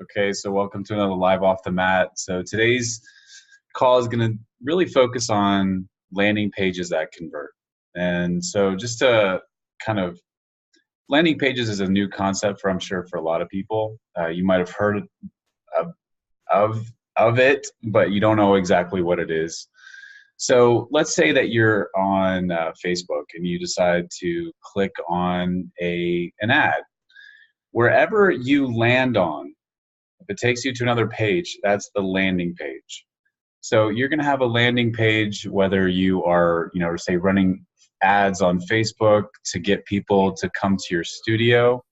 Okay, so welcome to another Live Off the Mat. So today's call is going to really focus on landing pages that convert. And so just to kind of landing pages is a new concept for I'm sure for a lot of people. You might have heard of, of of it, but you don't know exactly what it is. So let's say that you're on Facebook and you decide to click on an ad. Wherever you land on, if it takes you to another page, that's the landing page. So you're going to have a landing page, whether you are, say running ads on Facebook to get people to come to your studio.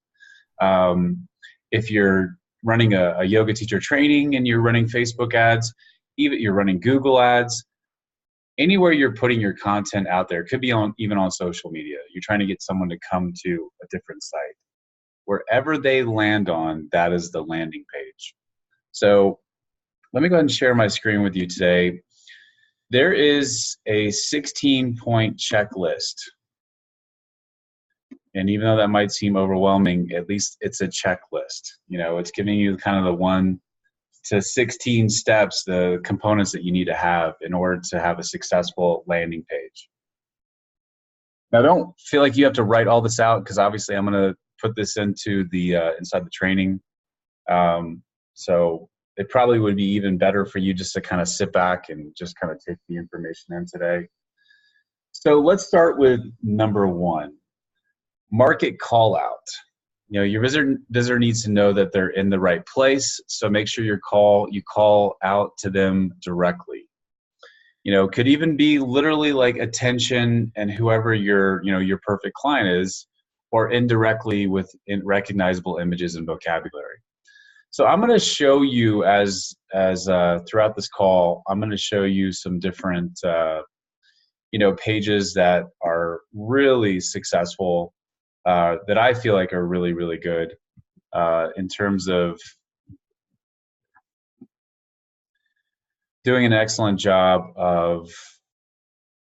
If you're running a yoga teacher training and you're running Facebook ads, even you're running Google ads, anywhere you're putting your content out there, could be even on social media. You're trying to get someone to come to a different site. Wherever they land on, that is the landing page. So let me go ahead and share my screen with you today. There is a 16-point checklist. And even though that might seem overwhelming, at least it's a checklist. It's giving you kind of the 1 to 16 steps, the components that you need to have in order to have a successful landing page. Now, don't feel like you have to write all this out, because obviously I'm going to put this into the inside the training. So it probably would be even better for you just to kind of sit back and just kind of take the information in today. So let's start with number 1, market call out. Your visitor needs to know that they're in the right place. So make sure you call out to them directly. Could even be literally like attention and whoever your perfect client is, or indirectly with recognizable images and vocabulary. So I'm going to show you as throughout this call, I'm going to show you some different pages that are really successful, that I feel like are really, really good in terms of doing an excellent job of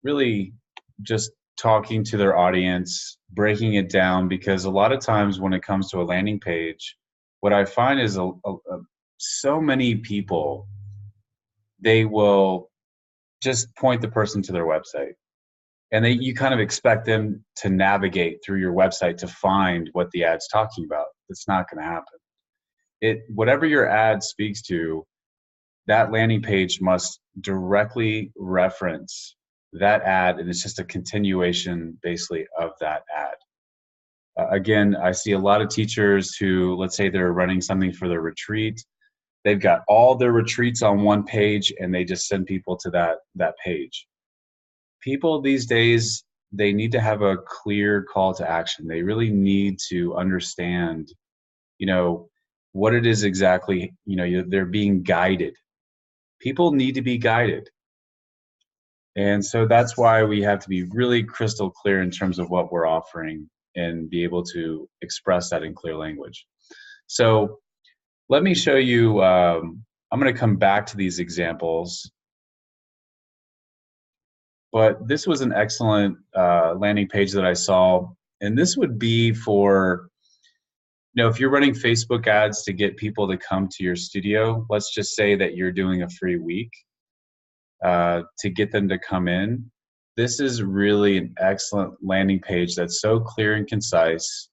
really just talking to their audience, breaking it down, because a lot of times when it comes to a landing page, what I find is so many people, they will just point the person to their website. And you kind of expect them to navigate through your website to find what the ad's talking about. It's not going to happen. Whatever your ad speaks to, that landing page must directly reference that ad, and it's just a continuation basically of that ad. Again, I see a lot of teachers who, let's say they're running something for their retreat. They've got all their retreats on one page and they just send people to that page. People these days, they need to have a clear call to action. They really need to understand, what it is exactly, they're being guided. People need to be guided. And so that's why we have to be really crystal clear in terms of what we're offering and be able to express that in clear language. So let me show you, I'm going to come back to these examples, but this was an excellent landing page that I saw. And this would be for, if you're running Facebook ads to get people to come to your studio, let's just say that you're doing a free week to get them to come in. This is really an excellent landing page that's so clear and concise.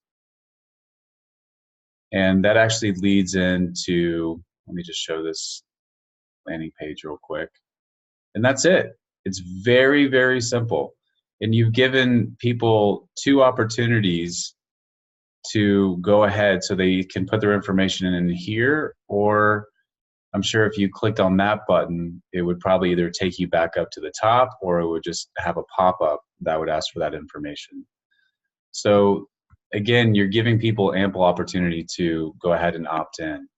And that actually leads into, let me just show this landing page real quick. And that's it. It's very, very simple. And you've given people 2 opportunities to go ahead so they can put their information in here, or I'm sure if you clicked on that button, it would probably either take you back up to the top, or it would just have a pop-up that would ask for that information. So again, you're giving people ample opportunity to go ahead and opt in.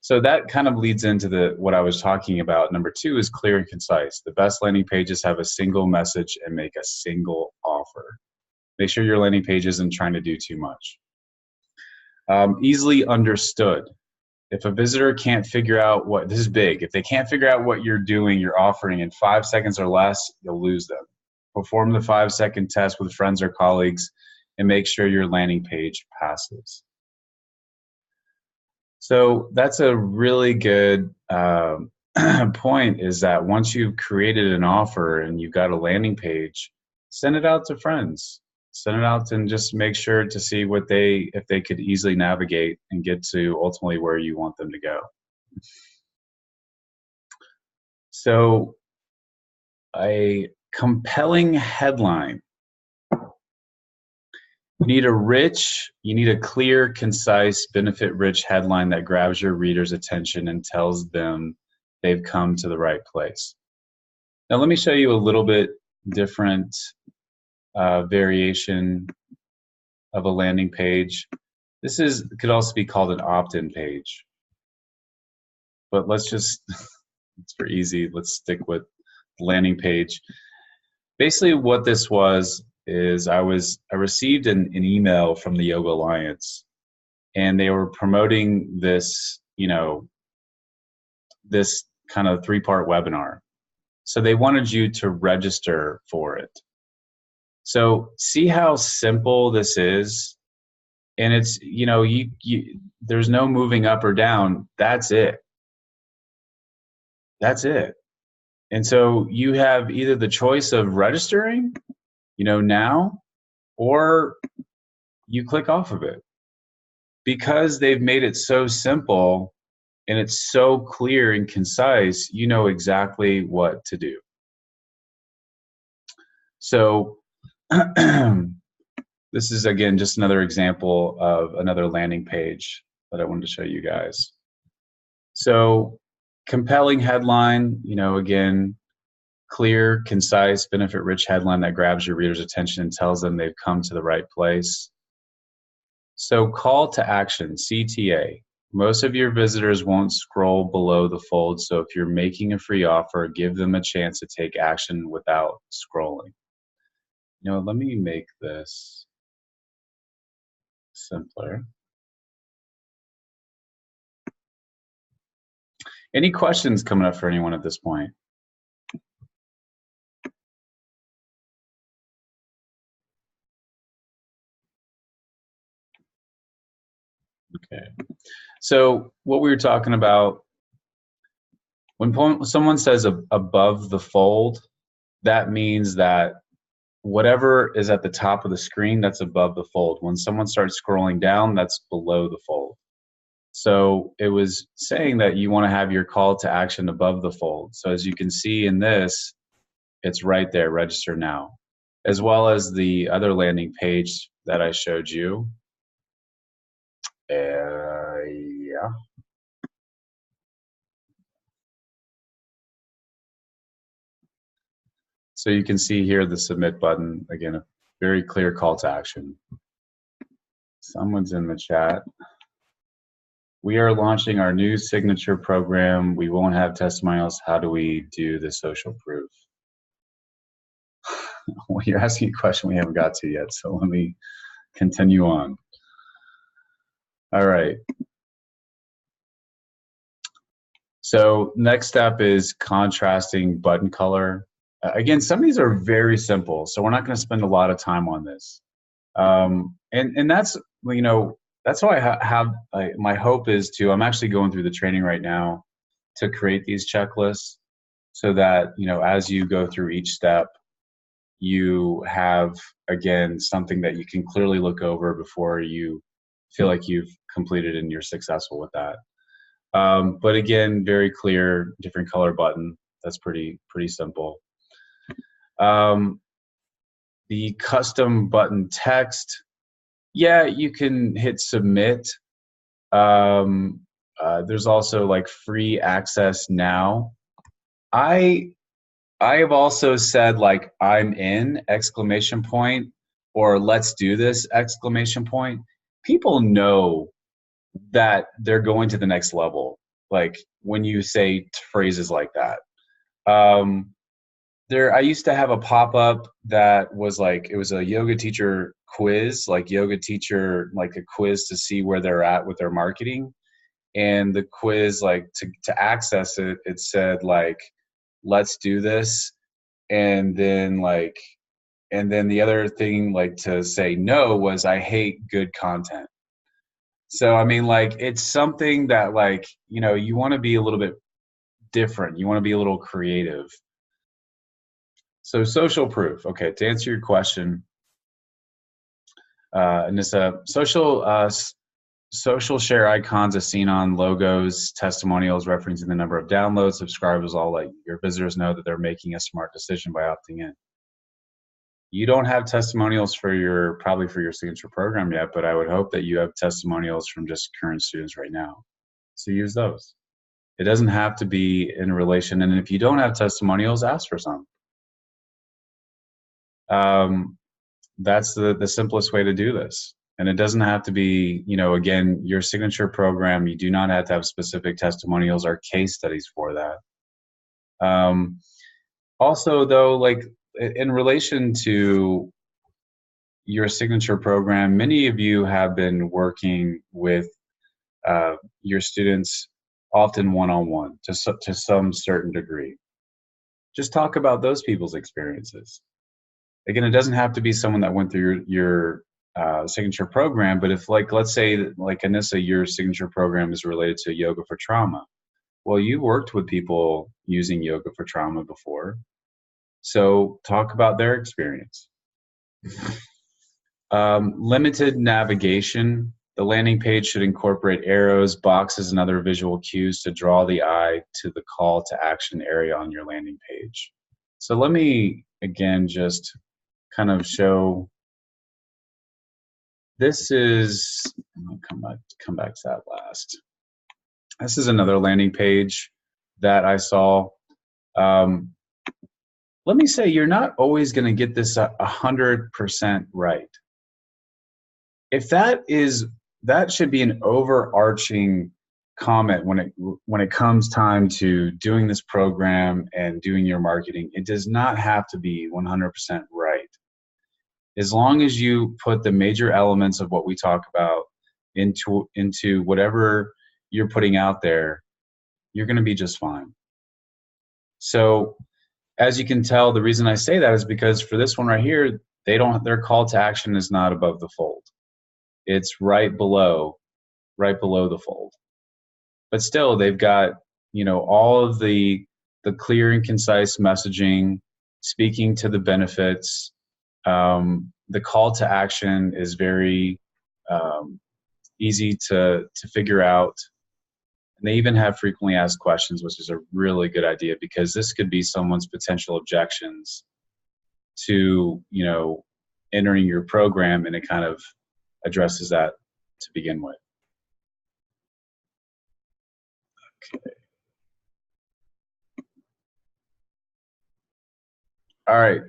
So that kind of leads into what I was talking about. Number 2 is clear and concise. The best landing pages have a single message and make a single offer. Make sure your landing page isn't trying to do too much. Easily understood. If a visitor can't figure out this is big, if they can't figure out what you're doing, you're offering in 5 seconds or less, you'll lose them. Perform the 5-second test with friends or colleagues and make sure your landing page passes. So that's a really good point, is that once you've created an offer and you've got a landing page, send it out to friends. Send it out and just make sure to see what if they could easily navigate and get to ultimately where you want them to go. So a compelling headline. You need a clear, concise, benefit-rich headline that grabs your reader's attention and tells them they've come to the right place. Now, let me show you a little bit different variation of a landing page. Could also be called an opt-in page. But let's just, it's for easy, let's stick with landing page. Basically what this was is I received an email from the Yoga Alliance, and they were promoting this, this kind of 3-part webinar. So they wanted you to register for it. So see how simple this is, and it's, there's no moving up or down. That's it. That's it. And so you have either the choice of registering, now, or you click off of it. Because they've made it so simple and it's so clear and concise, you know exactly what to do. So this is, again, just another example of another landing page that I wanted to show you guys. So compelling headline, again, clear, concise, benefit-rich headline that grabs your reader's attention and tells them they've come to the right place. So call to action, CTA. Most of your visitors won't scroll below the fold, so if you're making a free offer, give them a chance to take action without scrolling. Let me make this simpler. Any questions coming up for anyone at this point? Okay. So what we were talking about, when someone says above the fold, that means that whatever is at the top of the screen, that's above the fold. When someone starts scrolling down, that's below the fold. So it was saying that you want to have your call to action above the fold. So as you can see in this, it's right there, register now, as well as the other landing page that I showed you. Yeah. So you can see here the submit button, again, a very clear call to action. Someone's in the chat. We are launching our new signature program. We won't have testimonials. How do we do the social proof? Well, you're asking a question we haven't got to yet, so let me continue on. All right. So next step is contrasting button color. Again, some of these are very simple, so we're not going to spend a lot of time on this. And that's, that's why I have, my hope is to, I'm actually going through the training right now to create these checklists so that, as you go through each step, you have, again, something that you can clearly look over before you feel like you've completed and you're successful with that. But again, very clear, different color button. That's pretty simple. The custom button text, yeah, you can hit submit. There's also like free access now. I have also said like I'm in ! Or let's do this ! People know that they're going to the next level. Like when you say phrases like that. I used to have a pop-up that was like, it was a yoga teacher quiz, like a quiz to see where they're at with their marketing. And the quiz, like to access it, it said like, let's do this. And then the other thing like to say no was I hate good content. So, I mean, like, it's something that, like, you want to be a little bit different. You want to be a little creative. So, social proof. Okay, to answer your question, Anissa, social share icons as seen on logos, testimonials referencing the number of downloads, subscribers, all let your visitors know that they're making a smart decision by opting in. You don't have testimonials probably for your signature program yet, but I would hope that you have testimonials from just current students right now. So use those. It doesn't have to be in relation, and if you don't have testimonials, ask for some. That's the simplest way to do this. And it doesn't have to be, again, your signature program, you do not have to have specific testimonials or case studies for that. Also, though, like in relation to your signature program, many of you have been working with your students often one-on-one to some certain degree. Just talk about those people's experiences. Again, it doesn't have to be someone that went through your signature program, but if, like, let's say, like Anissa, your signature program is related to yoga for trauma. Well, you worked with people using yoga for trauma before, so talk about their experience. Limited navigation. The landing page should incorporate arrows, boxes, and other visual cues to draw the eye to the call to action area on your landing page. So let me, again, just kind of show. This is, I'll come back to that last. This is another landing page that I saw. Let me say, you're not always going to get this 100% right. If that should be an overarching comment when it comes time to doing this program and doing your marketing. It does not have to be 100% right. As long as you put the major elements of what we talk about into whatever you're putting out there, you're going to be just fine. So as you can tell, the reason I say that is because for this one right here, their call to action is not above the fold. It's right below the fold. But still, they've got, all of the clear and concise messaging, speaking to the benefits. The call to action is very easy to figure out. And they even have frequently asked questions, which is a really good idea, because this could be someone's potential objections to, entering your program, and it kind of addresses that to begin with. Okay. All right.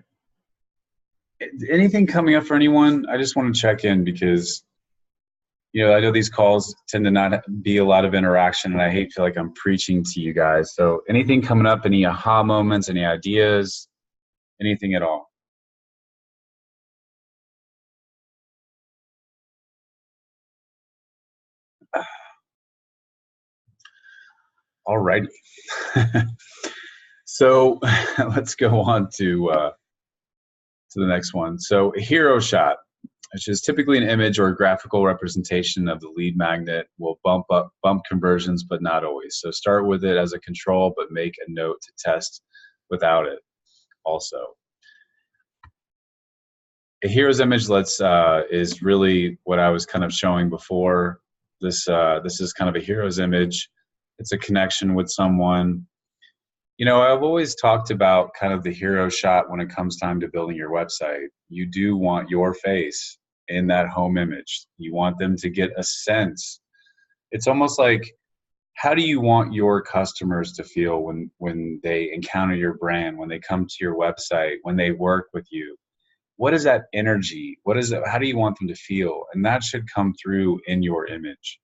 Anything coming up for anyone? I just want to check in because, I know these calls tend to not be a lot of interaction, and I feel like I'm preaching to you guys. So anything coming up, any aha moments, any ideas, anything at all? All righty. So let's go on to the next one. So a hero shot, which is typically an image or a graphical representation of the lead magnet, will bump conversions, but not always. So start with it as a control, but make a note to test without it also. A hero's image is really what I was kind of showing before. This is kind of a hero's image. It's a connection with someone. I've always talked about kind of the hero shot when it comes time to building your website. You do want your face in that home image. You want them to get a sense. It's almost like, how do you want your customers to feel when they encounter your brand, when they come to your website, when they work with you? What is that energy? How do you want them to feel? And that should come through in your image.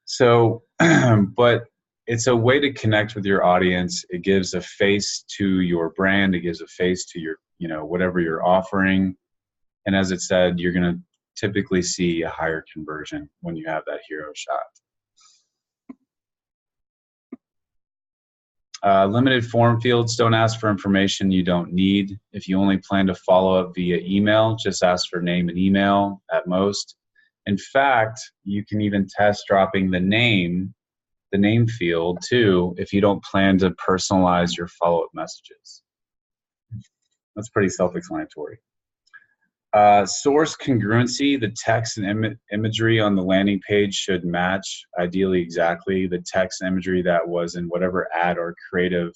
So, but it's a way to connect with your audience. It gives a face to your brand. It gives a face to your, whatever you're offering. And as it said, you're going to typically see a higher conversion when you have that hero shot. Limited form fields. Don't ask for information you don't need. If you only plan to follow up via email, just ask for name and email at most. In fact, you can even test dropping the name field too, if you don't plan to personalize your follow-up messages. That's pretty self-explanatory. Source congruency, the text and imagery on the landing page should match, ideally exactly, the text and imagery that was in whatever ad or creative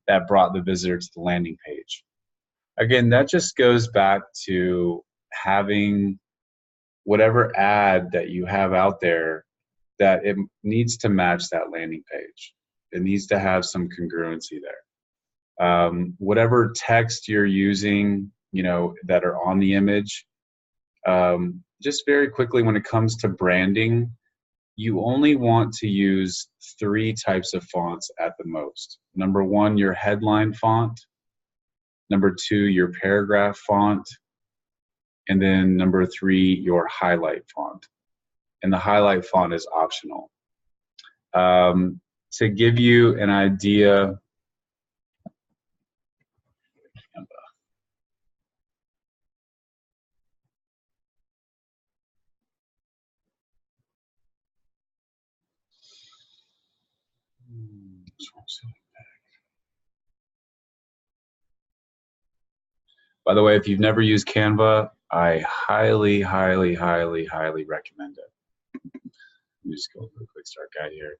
that brought the visitor to the landing page. Again, that just goes back to having whatever ad that you have out there, that it needs to match that landing page. It needs to have some congruency there. Whatever text you're using, that are on the image, just very quickly, when it comes to branding, you only want to use 3 types of fonts at the most. Number 1, your headline font. Number 2, your paragraph font. And then number 3, your highlight font. And the highlight font is optional. To give you an idea, by the way, if you've never used Canva, I highly, highly, highly, highly recommend it. Let me just go over a quick start guide here.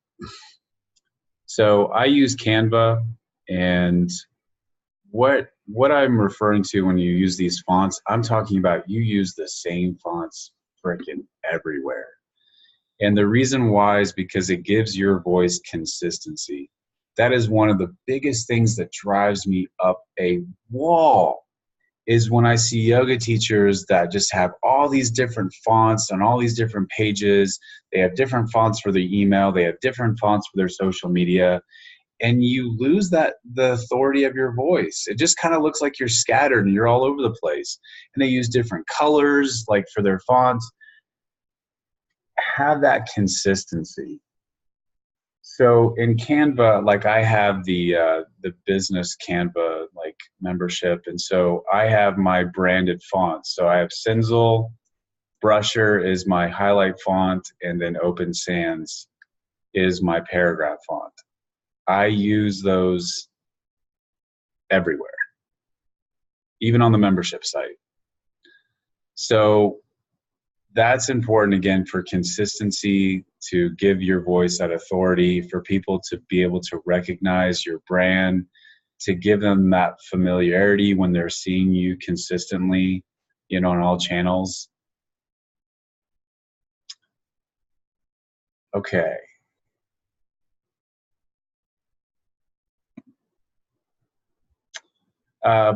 So I use Canva, and what I'm referring to when you use these fonts, I'm talking about you use the same fonts freaking everywhere. And the reason why is because it gives your voice consistency. That is one of the biggest things that drives me up a wall, is when I see yoga teachers that just have all these different fonts on all these different pages. They have different fonts for their email. They have different fonts for their social media. And you lose the authority of your voice. It just kind of looks like you're scattered and you're all over the place. And they use different colors, like for their fonts. Have that consistency. So in Canva, like I have the business Canva like membership, and so I have my branded fonts. So I have Cinzel, Brusher is my highlight font, and then Open Sans is my paragraph font. I use those everywhere, even on the membership site. So that's important, again, for consistency, to give your voice that authority, for people to be able to recognize your brand, to give them that familiarity when they're seeing you consistently, on all channels. Okay.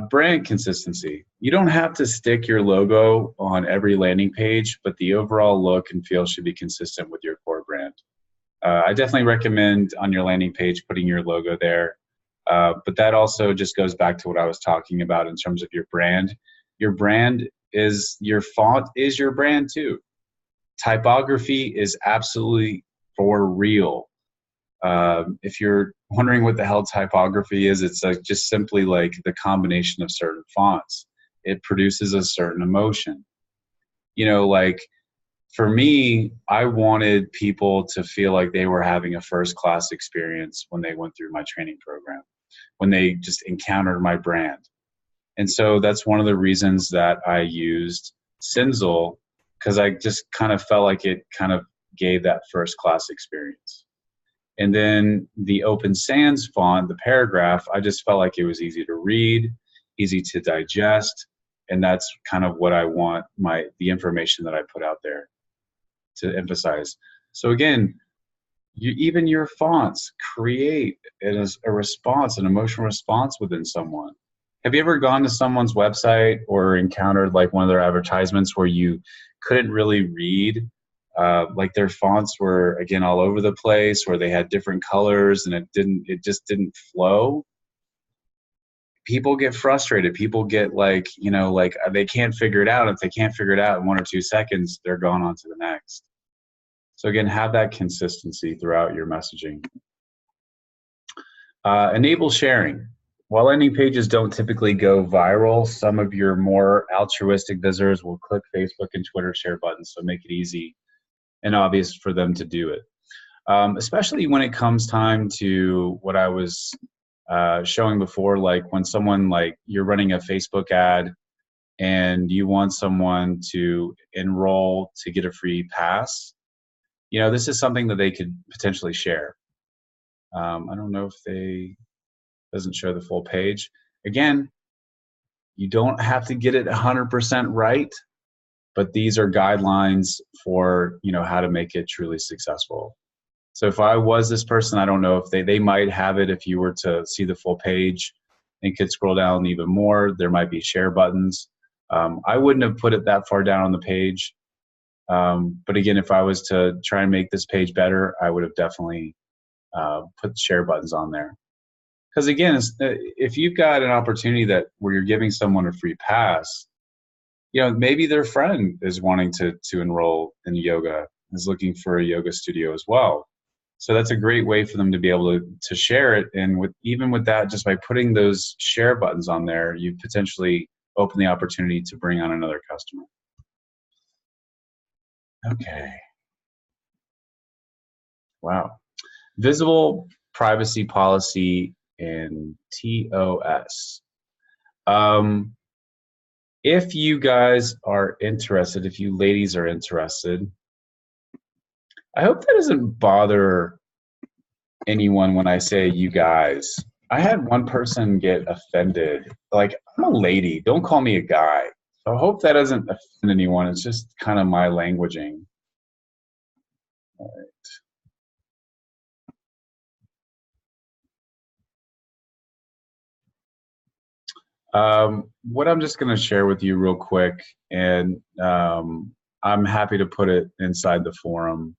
Brand consistency. You don't have to stick your logo on every landing page, but the overall look and feel should be consistent with your core brand. I definitely recommend on your landing page putting your logo there, but that also just goes back to what I was talking about in terms of your brand. Your brand is, your font is your brand too. Typography is absolutely for real. If you're wondering what the hell typography is, it's like just simply like the combination of certain fonts. It produces a certain emotion. Like for me, I wanted people to feel like they were having a first-class experience when they went through my training program, when they just encountered my brand. And so that's one of the reasons that I used Cinzel, because I just kind of felt like it kind of gave that first-class experience. And then the Open Sans font, the paragraph, I just felt like it was easy to read, easy to digest, and that's kind of what I want the information that I put out there to emphasize. So again, even your fonts create a response, an emotional response within someone. Have you ever gone to someone's website or encountered like one of their advertisements where you couldn't really read? Like their fonts were, again, all over the place, where they had different colors and it just didn't flow. People get frustrated. People get like they can't figure it out. If they can't figure it out in 1 or 2 seconds, they're going on to the next. So again, have that consistency throughout your messaging. Enable sharing. While landing pages don't typically go viral, some of your more altruistic visitors will click Facebook and Twitter share buttons, so make it easy and obvious for them to do it. Especially when it comes time to what I was showing before, like when someone, like you're running a Facebook ad and you want someone to enroll to get a free pass, this is something that they could potentially share. I don't know if doesn't show the full page. Again, you don't have to get it 100% right, but these are guidelines for how to make it truly successful. So if I was this person, I don't know if they might have it if you were to see the full page and could scroll down even more. There might be share buttons. I wouldn't have put it that far down on the page. But again, if I was to try and make this page better, I would have definitely put share buttons on there. Because again, if you've got an opportunity where you're giving someone a free pass, maybe their friend is wanting to enroll in yoga, is looking for a yoga studio as well. So that's a great way for them to be able to share it. And even with that, just by putting those share buttons on there, you potentially open the opportunity to bring on another customer. Okay. Wow. Visible privacy policy in TOS. If you guys are interested, if you ladies are interested, I hope that doesn't bother anyone when I say you guys. I had one person get offended. Like, I'm a lady. Don't call me a guy. So I hope that doesn't offend anyone. It's just kind of my languaging. All right. What I'm just going to share with you real quick, and I'm happy to put it inside the forum.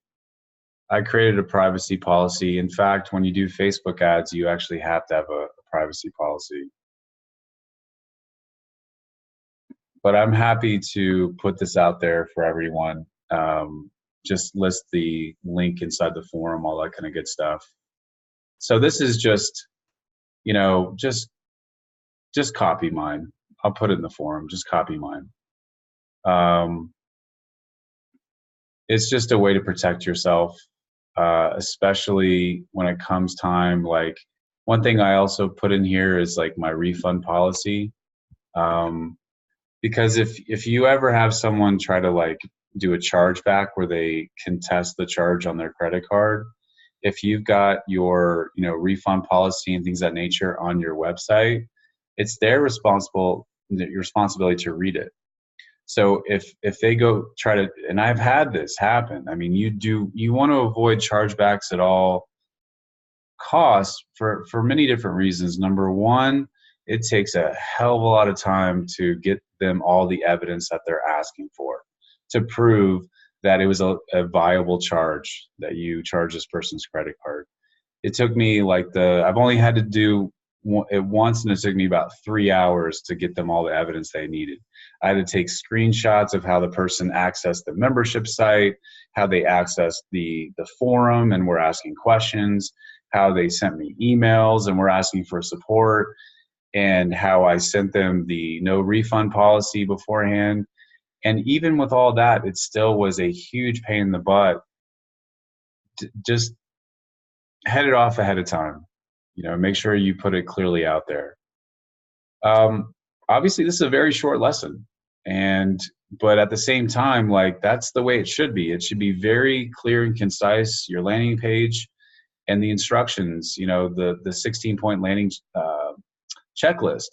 I created a privacy policy. In fact, when you do Facebook ads, you actually have to have a privacy policy. But I'm happy to put this out there for everyone. Just list the link inside the forum, all that kind of good stuff. So this is just, just copy mine. I'll put it in the forum. Just copy mine. It's just a way to protect yourself. Especially when it comes time. Like, one thing I also put in here is like my refund policy, because if you ever have someone try to like do a chargeback where they contest the charge on their credit card, if you've got your refund policy and things of that nature on your website, it's their responsibility to read it. So if they go try to, and I've had this happen, I mean, you want to avoid chargebacks at all costs for many different reasons. Number one, it takes a hell of a lot of time to get them all the evidence that they're asking for to prove that it was a viable charge that you charge this person's credit card. It took me I've only had to do it once, and it took me about 3 hours to get them all the evidence they needed. I had to take screenshots of how the person accessed the membership site, how they accessed the forum and were asking questions, how they sent me emails and were asking for support, and how I sent them the no refund policy beforehand. And even with all that, it still was a huge pain in the butt. Just head it off ahead of time. Make sure you put it clearly out there. Obviously, this is a very short lesson, but at the same time, that's the way it should be. It should be very clear and concise. Your landing page and the instructions, the 16-point landing checklist.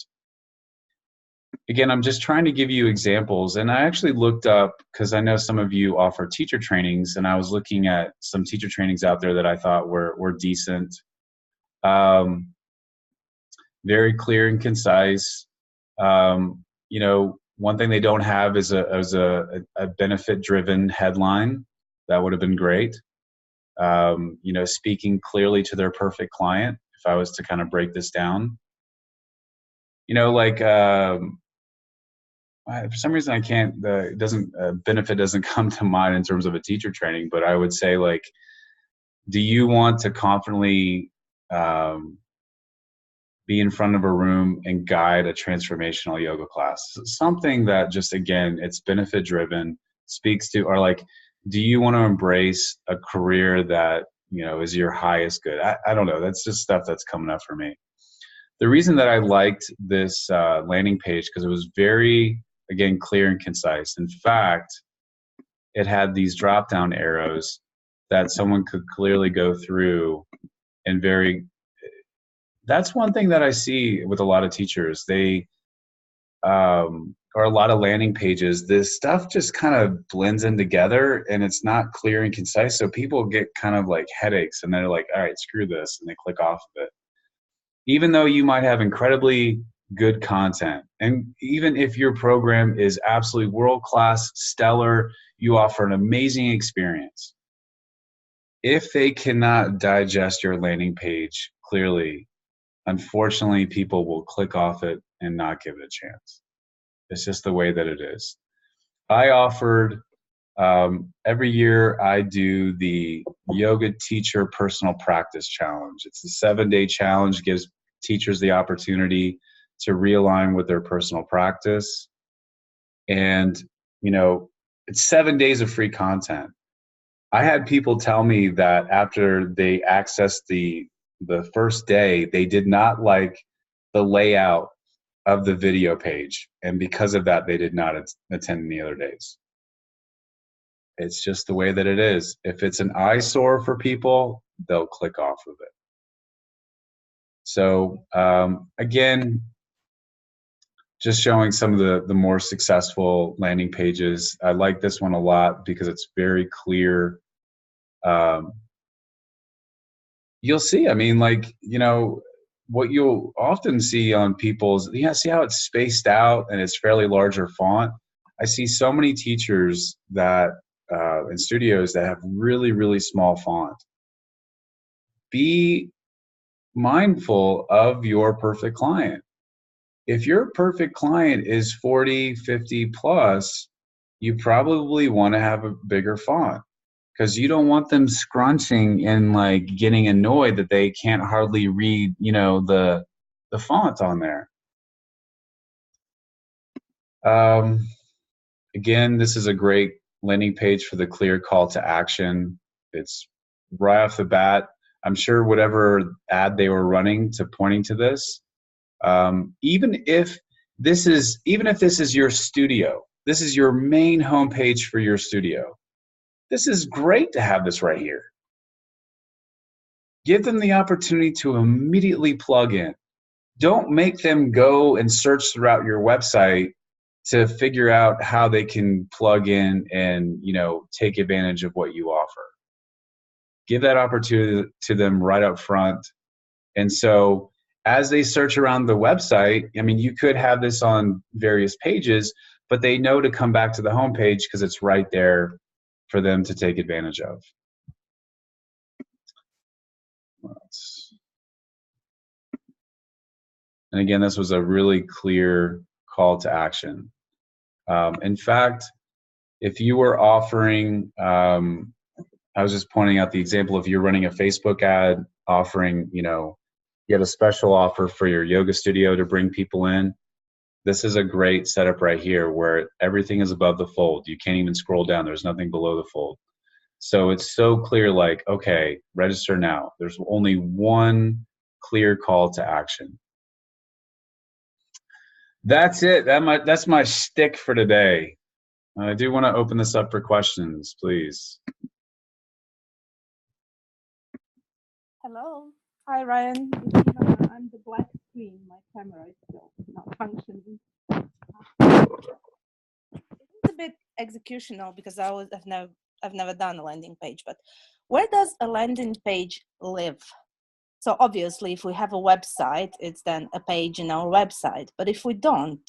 Again, I'm just trying to give you examples, and I actually looked up, because I know some of you offer teacher trainings, and I was looking at some teacher trainings out there that I thought were decent. Very clear and concise. One thing they don't have is a benefit-driven headline. That would have been great. Speaking clearly to their perfect client, if I was to kind of break this down. For some reason I can't, benefit doesn't come to mind in terms of a teacher training, but I would say, do you want to confidently be in front of a room and guide a transformational yoga class. Something that just, again, it's benefit driven, speaks to, or like, do you want to embrace a career that, you know, is your highest good? I don't know. That's just stuff that's coming up for me. The reason that I liked this landing page, because it was very, again, clear and concise. In fact, it had these drop down arrows that someone could clearly go through and that's one thing that I see with a lot of teachers. They, or a lot of landing pages, this stuff just kind of blends in together and it's not clear and concise. So people get kind of like headaches and they're like, all right, screw this. And they click off of it. Even though you might have incredibly good content, and even if your program is absolutely world-class, stellar, you offer an amazing experience, if they cannot digest your landing page clearly, unfortunately, people will click off it and not give it a chance. It's just the way that it is. I offered, every year I do the Yoga Teacher Personal Practice Challenge. It's a 7-day challenge, gives teachers the opportunity to realign with their personal practice. And, you know, it's 7 days of free content. I had people tell me that after they accessed the first day, they did not like the layout of the video page. And because of that, they did not attend any other days. It's just the way that it is. If it's an eyesore for people, they'll click off of it. So again, just showing some of the more successful landing pages. I like this one a lot because it's very clear. You'll see, I mean, like, you know, what you'll often see on people's, see how it's spaced out and it's fairly larger font? I see so many teachers that, in studios that have really, really small font. Be mindful of your perfect client. If your perfect client is 40, 50 plus, you probably want to have a bigger font because you don't want them scrunching and like getting annoyed that they can't hardly read, you know, the font on there. Again, this is a great landing page for the clear call to action. It's right off the bat. I'm sure whatever ad they were running to pointing to this, even if this is your studio, this is your main homepage for your studio, this is great to have this right here. Give them the opportunity to immediately plug in. Don't make them go and search throughout your website to figure out how they can plug in and, you know, take advantage of what you offer. Give that opportunity to them right up front. And so as they search around the website, I mean, you could have this on various pages, but they know to come back to the homepage because it's right there for them to take advantage of. And again, this was a really clear call to action. In fact, if you were offering, I was just pointing out the example, if you're running a Facebook ad offering, you know, you had a special offer for your yoga studio to bring people in. This is a great setup right here where everything is above the fold. You can't even scroll down. There's nothing below the fold. So it's so clear, like, okay, register now. There's only one clear call to action. That's it. That's my shtick for today. I do want to open this up for questions, please. Hello. Hi, Ryan. I'm the black screen. My camera is still not functioning. It's a bit executional because I've never done a landing page, but where does a landing page live? So obviously, if we have a website, it's then a page in our website. But if we don't,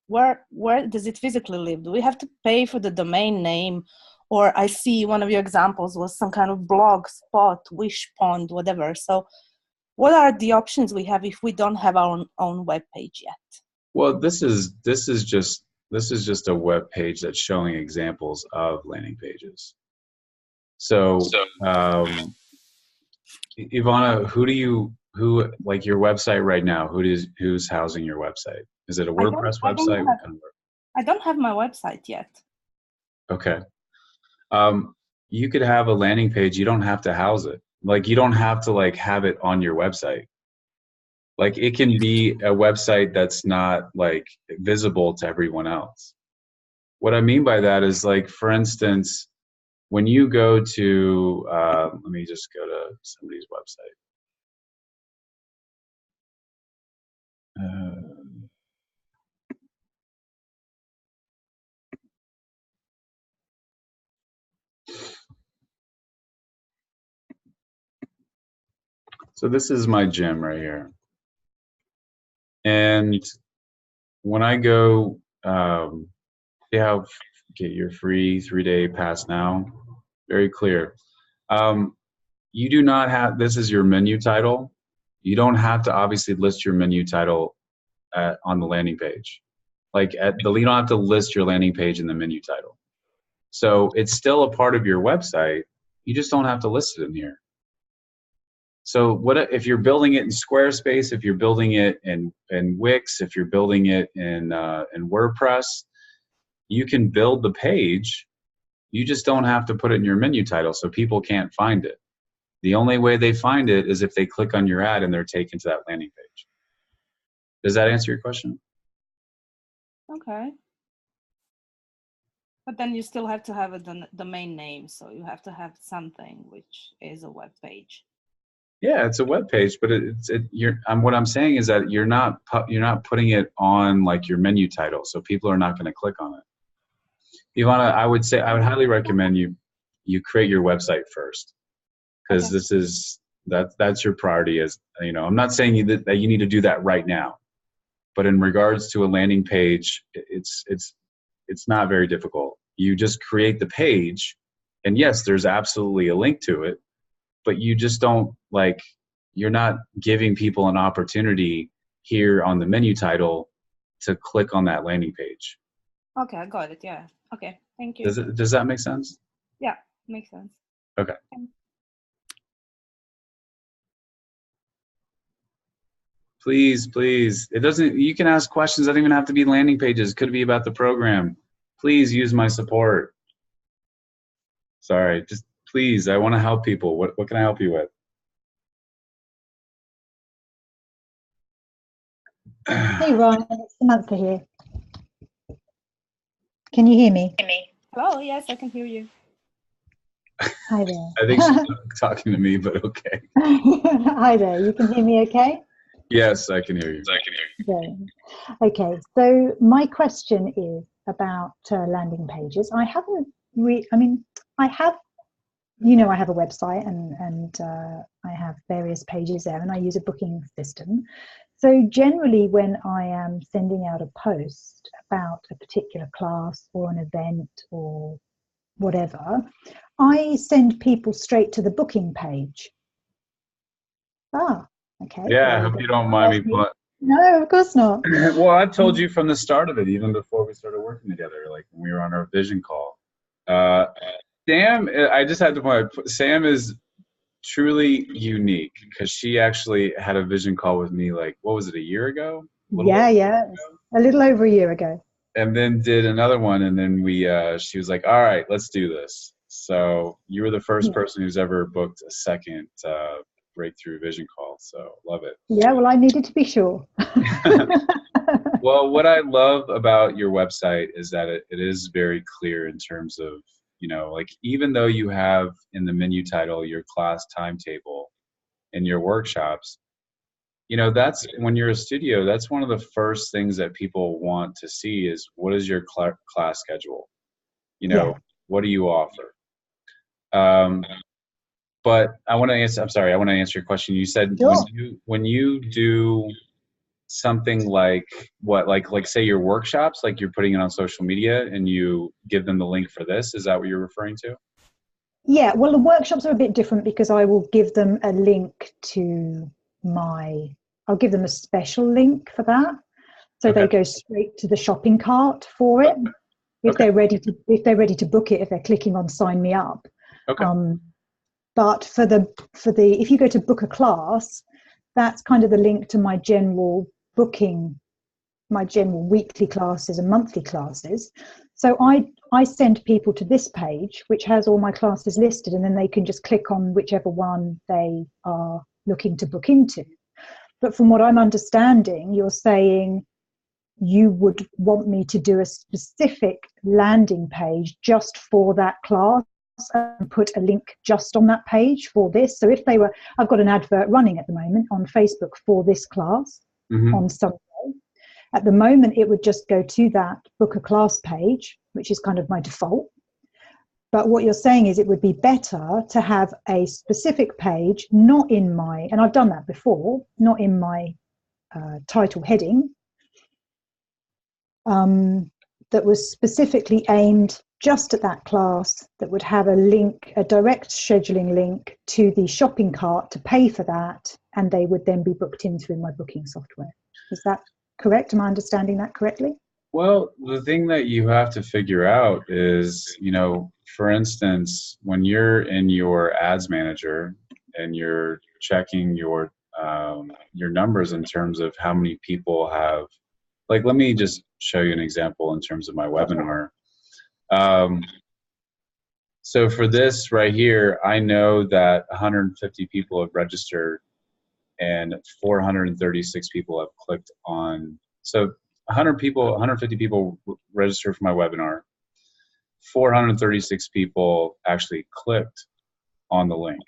where does it physically live? Do we have to pay for the domain name? Or I see one of your examples was some kind of blog spot, Wishpond, whatever. So what are the options we have if we don't have our own web page yet? Well, this is just a web page that's showing examples of landing pages. So Ivana, who do who like your website right now? Who's housing your website? Is it a WordPress website? I don't have my website yet. Okay. You could have a landing page. You don't have to house it. Like you don't have to like have it on your website. Like it can be a website that's not like visible to everyone else. What I mean by that is like, for instance, when you go to, let me just go to somebody's website. So this is my gym right here. And when I go, get your free 3-day pass now. Very clear. You do not have, this is your menu title. You don't have to obviously list your menu title on the landing page. Like you don't have to list your landing page in the menu title. So it's still a part of your website. You just don't have to list it in here. So what if you're building it in Squarespace, if you're building it in Wix, if you're building it in WordPress, you can build the page. You just don't have to put it in your menu title so people can't find it. The only way they find it is if they click on your ad and they're taken to that landing page. Does that answer your question? Okay. But then you still have to have a domain name, so you have to have something which is a web page. Yeah, it's a web page, but what I'm saying is that you're not putting it on like your menu title, so people are not going to click on it. Ivana, I would highly recommend you create your website first, because okay. That's your priority. As you know, I'm not saying that you need to do that right now, but in regards to a landing page, it's not very difficult. You just create the page, and yes, there's absolutely a link to it, but you just don't you're not giving people an opportunity here on the menu title to click on that landing page. Okay, I got it. Yeah. Okay, thank you. Does that make sense? Yeah, makes sense. Okay. Please. It doesn't, you can ask questions that don't even have to be landing pages. It could be about the program. Please use my support. Sorry, just please, I want to help people. What can I help you with? Hey Ron, it's Samantha here. Can you hear me? Hello, yes, I can hear you. Hi there. I think she's talking to me, but okay. Hi there, you can hear me okay? Yes, I can hear you. Okay, so my question is about landing pages. I have, I have a website and I have various pages there, and I use a booking system. So generally when I am sending out a post about a particular class or an event or whatever, I send people straight to the booking page. Okay. Yeah, I hope you don't mind me. No, of course not. Well, I told you from the start of it, even before we started working together, like when we were on our vision call. Sam, I just had to point out, Sam is truly unique because she actually had a vision call with me, like, what was it, a year ago? A little over a year ago. And then did another one, and then she was like, all right, let's do this. So you were the first person who's ever booked a second breakthrough vision call, so love it. Yeah, well, I needed to be sure. Well, what I love about your website is that it is very clear in terms of, even though you have in the menu title your class timetable and your workshops, that's when you're a studio, that's one of the first things that people want to see is what is your class schedule? What do you offer? But I want to answer your question. You said when you do something like what, like say your workshops, like you're putting it on social media and you give them the link for this, is that what you're referring to? Yeah, well, the workshops are a bit different because I will give them a link to I'll give them a special link for that. So they go straight to the shopping cart for it. If they're ready to book it, if they're clicking on sign me up. Okay. But for the if you go to book a class, that's kind of the link to my general booking, my general weekly classes and monthly classes. So I send people to this page, which has all my classes listed, and then they can just click on whichever one they are looking to book into. But from what I'm understanding, you're saying you would want me to do a specific landing page just for that class and put a link just on that page for this. So if they were, I've got an advert running at the moment on Facebook for this class on Sunday. At the moment, it would just go to that book a class page, which is kind of my default. But what you're saying is it would be better to have a specific page, not in my, and I've done that before, not in my title heading, that was specifically aimed just at that class, that would have a link, a direct scheduling link to the shopping cart to pay for that, and they would then be booked in through my booking software. Is that correct? Am I understanding that correctly? Well, the thing that you have to figure out is, you know, for instance, when you're in your ads manager and you're checking your numbers in terms of how many people have, like, let me just show you an example in terms of my webinar. So for this right here, I know that 150 people have registered and 436 people have clicked on. So 150 people registered for my webinar. 436 people actually clicked on the link.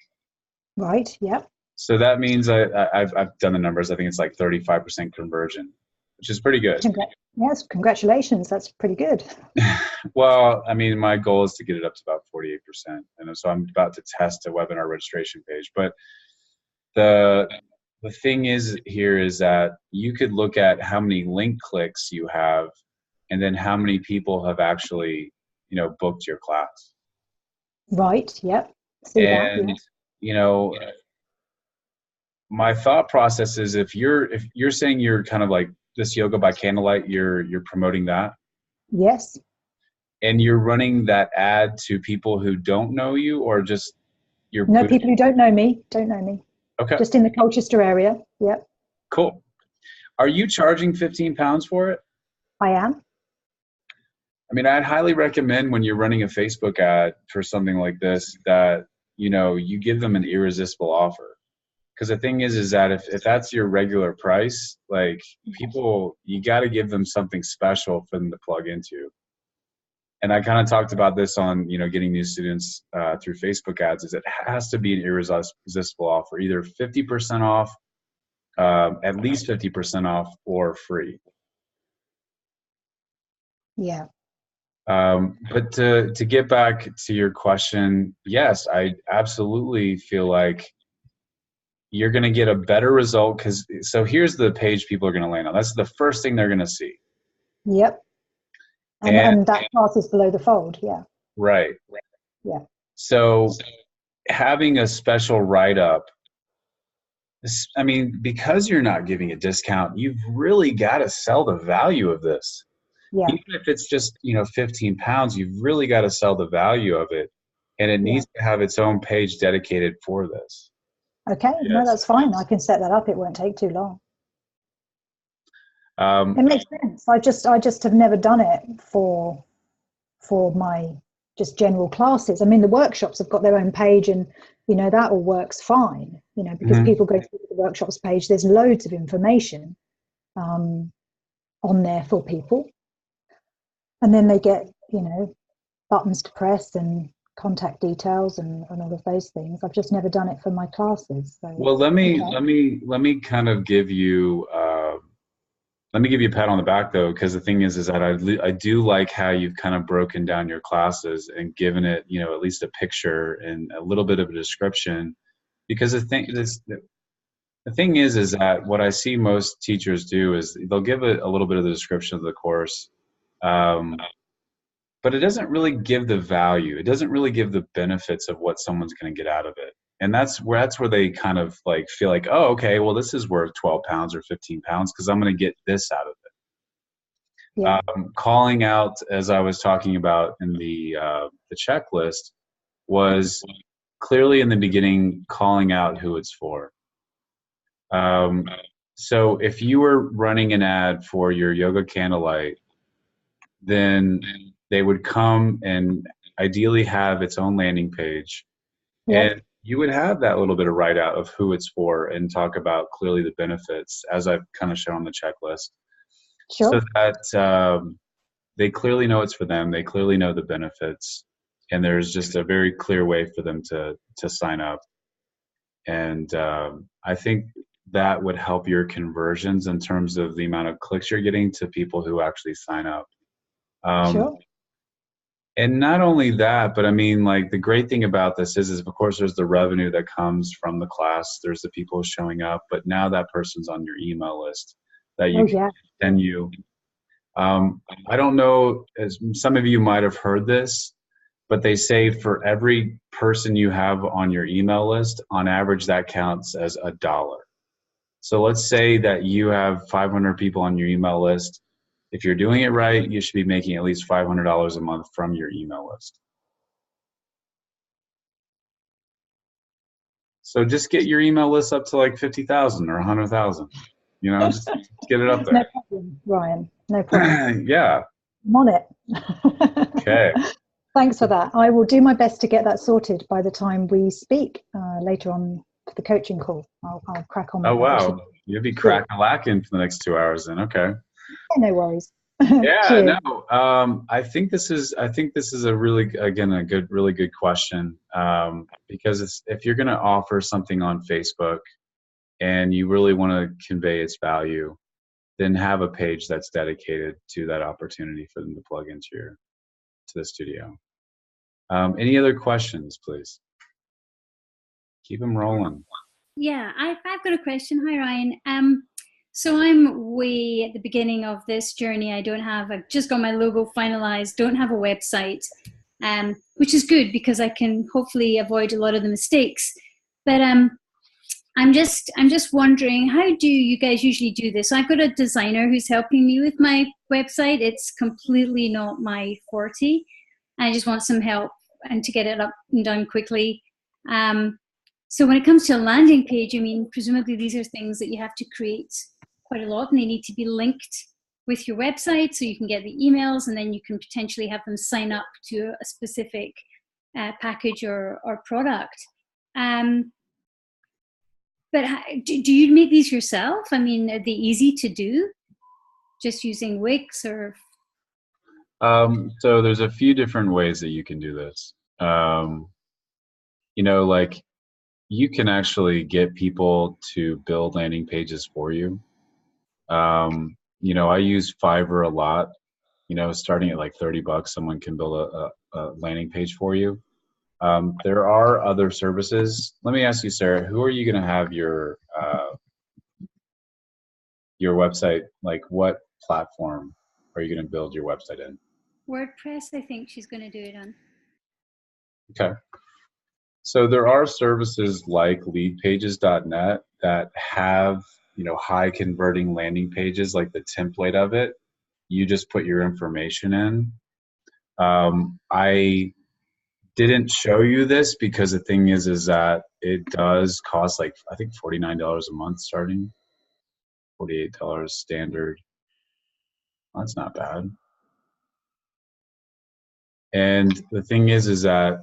Right. Yep. So that means I've done the numbers. I think it's like 35% conversion, which is pretty good. Yes, congratulations. That's pretty good. Well, I mean, my goal is to get it up to about 48%. And so I'm about to test a webinar registration page. But the thing is here is that you could look at how many link clicks you have and then how many people have actually, you know, booked your class. Right. Yep. See that, yeah. You know, my thought process is if you're saying you're kind of like this yoga by candlelight, you're promoting that. Yes. And you're running that ad to people who don't know you, or just No, people who don't know me. Okay. Just in the Colchester area. Yep. Cool. Are you charging £15 for it? I am. I mean, I'd highly recommend when you're running a Facebook ad for something like this that, you know, you give them an irresistible offer. Because the thing is that if that's your regular price, like, people, you got to give them something special for them to plug into. And I kind of talked about this on, you know, getting new students through Facebook ads, is it has to be an irresistible offer, either 50% off, at least 50% off, or free. Yeah. But to get back to your question, yes, I absolutely feel like you're going to get a better result, because so here's the page people are going to land on. That's the first thing they're going to see. Yep. And that class is below the fold. Yeah. Right. Yeah. So having a special write-up, I mean, because you're not giving a discount, you've really got to sell the value of this. Yeah. Even if it's just, you know, £15, you've really got to sell the value of it. And it needs to have its own page dedicated for this. Okay. Yes. No, that's fine. I can set that up. It won't take too long. It makes sense. I just have never done it for my just general classes. I mean, the workshops have got their own page, and, you know, that all works fine, you know, because people go to the workshops page. There's loads of information on there for people. And then they get, you know, buttons to press and contact details and all of those things. I've just never done it for my classes. So, well, let me kind of give you let me give you a pat on the back, though, because the thing is that I do like how you've kind of broken down your classes and given it, you know, at least a picture and a little bit of a description. Because the thing is that what I see most teachers do is they'll give it a little bit of the description of the course, but it doesn't really give the value. It doesn't really give the benefits of what someone's going to get out of it. And that's where they kind of like feel like, oh, okay, well, this is worth £12 or £15 because I'm going to get this out of it. yeah. Calling out, as I was talking about in the checklist, was clearly in the beginning calling out who it's for. Um, so if you were running an ad for your Yoga Candlelight, then they would come and ideally have its own landing page. Yep. And you would have that little bit of write out of who it's for and talk about clearly the benefits, as I've kind of shown on the checklist, Sure. so that they clearly know it's for them. They clearly know the benefits, and there's just a very clear way for them to sign up. And I think that would help your conversions in terms of the amount of clicks you're getting to people who actually sign up. Sure. And not only that, but I mean, like the great thing about this is of course there's the revenue that comes from the class. There's the people showing up, but now that person's on your email list that you Oh can yeah. send you. I don't know, as some of you might have heard this, but they say for every person you have on your email list, on average, that counts as $1. So let's say that you have 500 people on your email list. If you're doing it right, you should be making at least $500 a month from your email list. So just get your email list up to like 50,000 or 100,000. You know, just get it up No there. problem, Ryan. No problem. Yeah. I'm on it. Okay. Thanks for that. I will do my best to get that sorted by the time we speak later on for the coaching call. I'll crack on with Oh, that. wow. You'll be crack-a-lacking for the next 2 hours then. Okay. Yeah, no worries. Yeah, Cheers. no. I think this is a really, again, really good question. Because if you're going to offer something on Facebook and you really want to convey its value, then have a page that's dedicated to that opportunity for them to plug into the studio. Any other questions, please? Keep them rolling. Yeah, I've got a question. Hi, Ryan. So I'm way at the beginning of this journey. I've just got my logo finalized, don't have a website, which is good because I can hopefully avoid a lot of the mistakes. But I'm just wondering, how do you guys usually do this? So I've got a designer who's helping me with my website. It's completely not my forte. I just want some help and to get it up and done quickly. So when it comes to a landing page, I mean, presumably these are things that you have to create quite a lot, and they need to be linked with your website so you can get the emails, and then you can potentially have them sign up to a specific package or product. But do you make these yourself? I mean, are they easy to do? Just using Wix or? So there's a few different ways that you can do this. You know, like you can actually get people to build landing pages for you. You know, I use Fiverr a lot. You know, starting at like $30, someone can build a landing page for you. There are other services. Let me ask you, Sarah, who are you going to have your website? Like, what platform are you going to build your website in? WordPress, I think she's going to do it on. Okay. So there are services like leadpages.net that have, you know, high converting landing pages, like the template of it. You just put your information in. I didn't show you this because the thing is that it does cost like, I think $49 a month starting, $48 standard. That's not bad. And the thing is that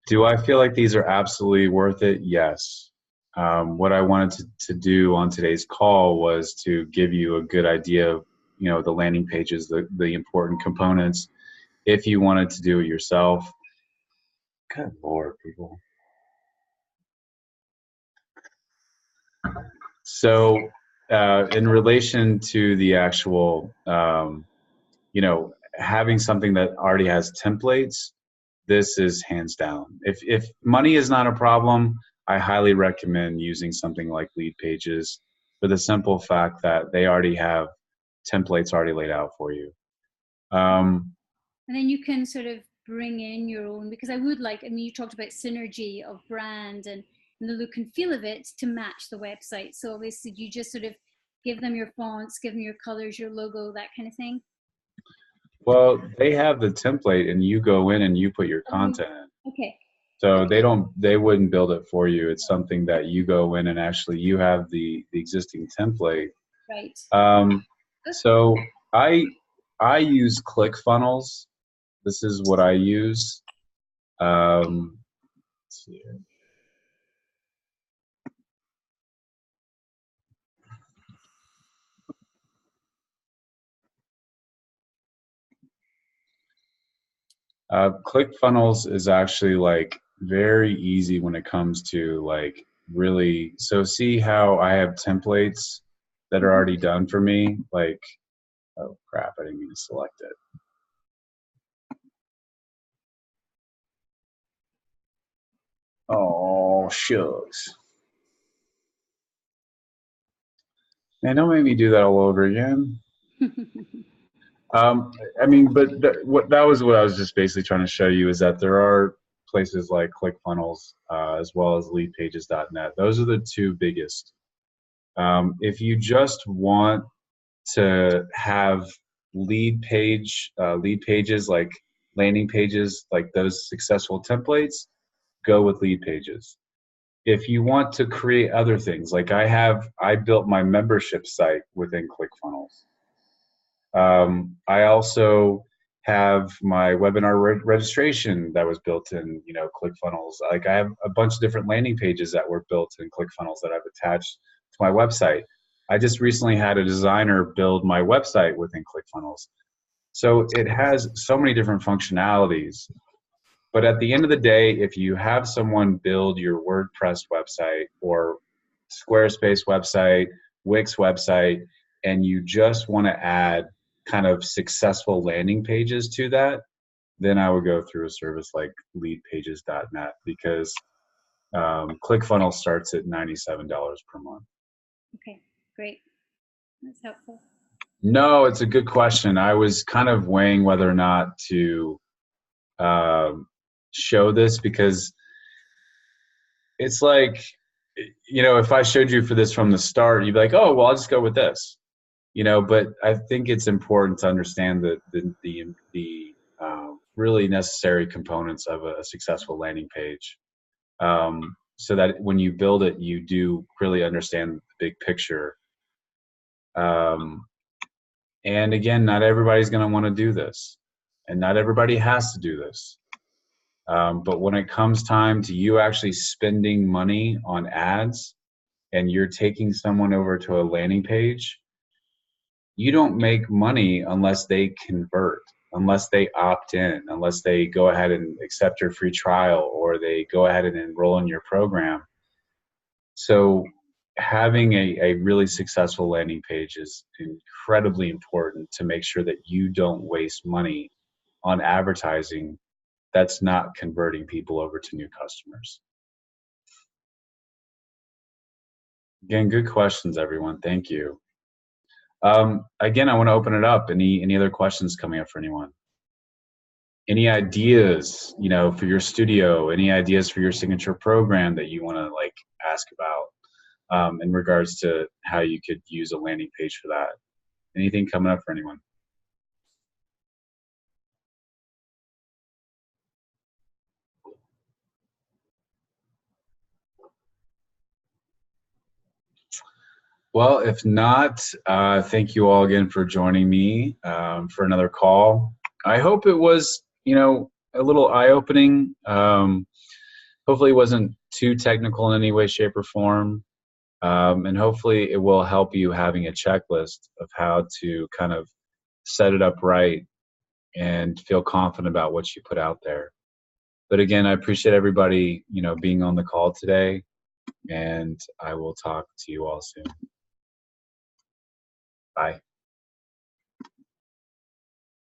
do I feel like these are absolutely worth it? Yes. What I wanted to do on today's call was to give you a good idea of, you know, the landing pages, the important components, if you wanted to do it yourself. Good Lord, people. So in relation to the actual, you know, having something that already has templates, this is hands down. If money is not a problem, I highly recommend using something like Lead Pages for the simple fact that they already have templates already laid out for you. And then you can sort of bring in your own, because I mean, you talked about synergy of brand and the look and feel of it to match the website. So obviously you just sort of give them your fonts, give them your colors, your logo, that kind of thing. Well, they have the template and you go in and you put your content in. Okay. So they wouldn't build it for you. It's something that you go in and actually you have the existing template. Right. So I use ClickFunnels. This is what I use. Let's see here. ClickFunnels is actually like very easy when it comes to like really, so see how I have templates that are already done for me, like, oh crap, I didn't mean to select it. Oh, shucks. Man, don't make me do that all over again. I mean, but that was what I was just basically trying to show you, is that there are places like ClickFunnels as well as leadpages.net. Those are the two biggest. If you just want to have lead pages like landing pages, like those successful templates, go with lead pages. If you want to create other things, like I built my membership site within ClickFunnels. I also have my webinar registration that was built in, ClickFunnels. Like I have a bunch of different landing pages that were built in ClickFunnels that I've attached to my website. I just recently had a designer build my website within ClickFunnels. So it has so many different functionalities. But at the end of the day, if you have someone build your WordPress website or Squarespace website, Wix website, and you just want to add kind of successful landing pages to that, then I would go through a service like leadpages.net, because ClickFunnels starts at $97 per month. Okay, great. That's helpful. No, it's a good question. I was kind of weighing whether or not to show this, because it's like, if I showed you for this from the start, you'd be like, oh, well, I'll just go with this. But I think it's important to understand the really necessary components of a successful landing page, so that when you build it, you do really understand the big picture. And again, not everybody's going to want to do this, and not everybody has to do this. But when it comes time to you actually spending money on ads, and you're taking someone over to a landing page, you don't make money unless they convert, unless they opt in, unless they go ahead and accept your free trial, or they go ahead and enroll in your program. So having a really successful landing page is incredibly important to make sure that you don't waste money on advertising that's not converting people over to new customers. Again, good questions, everyone. Thank you. Again, I want to open it up. Any other questions coming up for anyone? Any ideas, for your studio? Any ideas for your signature program that you want to ask about in regards to how you could use a landing page for that? Anything coming up for anyone? Well, if not, thank you all again for joining me for another call. I hope it was, a little eye-opening. Hopefully it wasn't too technical in any way, shape, or form. And hopefully it will help you having a checklist of how to kind of set it up right and feel confident about what you put out there. But again, I appreciate everybody, being on the call today, and I will talk to you all soon. Bye.